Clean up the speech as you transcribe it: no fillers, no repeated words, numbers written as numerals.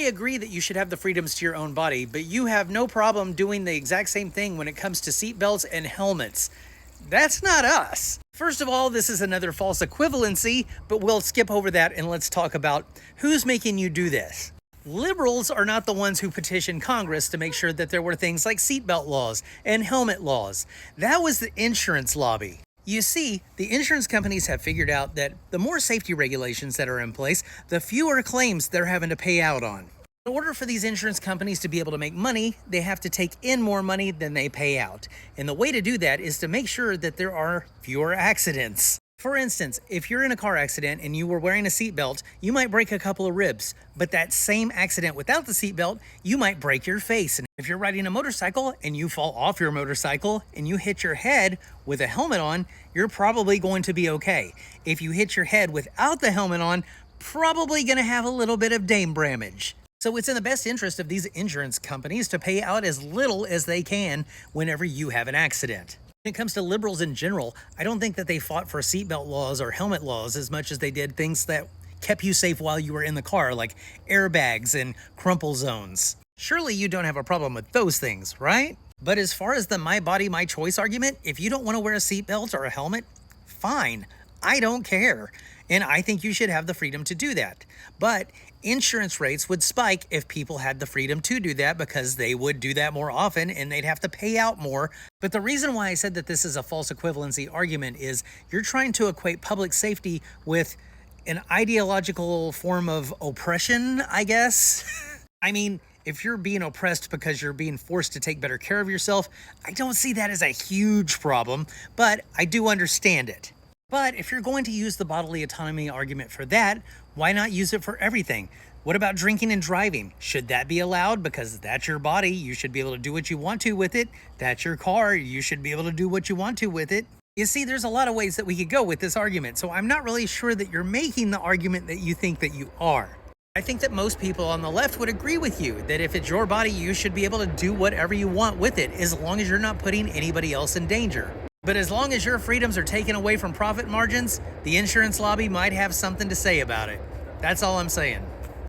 agree that you should have the freedoms to your own body, but you have no problem doing the exact same thing when it comes to seatbelts and helmets. That's not us. First of all, this is another false equivalency, but we'll skip over that and let's talk about who's making you do this. Liberals are not the ones who petitioned Congress to make sure that there were things like seatbelt laws and helmet laws. That was the insurance lobby. You see, the insurance companies have figured out that the more safety regulations that are in place, the fewer claims they're having to pay out on. In order for these insurance companies to be able to make money, they have to take in more money than they pay out. And the way to do that is to make sure that there are fewer accidents. For instance, if you're in a car accident and you were wearing a seatbelt, you might break a couple of ribs. But that same accident without the seatbelt, you might break your face. And if you're riding a motorcycle and you fall off your motorcycle and you hit your head with a helmet on, you're probably going to be okay. If you hit your head without the helmet on, probably going to have a little bit of dame damage. So it's in the best interest of these insurance companies to pay out as little as they can whenever you have an accident. When it comes to liberals in general, I don't think that they fought for seatbelt laws or helmet laws as much as they did things that kept you safe while you were in the car, like airbags and crumple zones. Surely you don't have a problem with those things, right? But as far as the my body, my choice argument, if you don't want to wear a seatbelt or a helmet, fine. I don't care. And I think you should have the freedom to do that. But insurance rates would spike if people had the freedom to do that because they would do that more often and they'd have to pay out more. But the reason why I said that this is a false equivalency argument is you're trying to equate public safety with an ideological form of oppression, I guess. I mean, if you're being oppressed because you're being forced to take better care of yourself, I don't see that as a huge problem, but I do understand it. But if you're going to use the bodily autonomy argument for that, why not use it for everything? What about drinking and driving? Should that be allowed? Because that's your body. You should be able to do what you want to with it. That's your car. You should be able to do what you want to with it. You see, there's a lot of ways that we could go with this argument, so I'm not really sure that you're making the argument that you think that you are. I think that most people on the left would agree with you that if it's your body, you should be able to do whatever you want with it as long as you're not putting anybody else in danger. But as long as your freedoms are taken away from profit margins, the insurance lobby might have something to say about it. That's all I'm saying.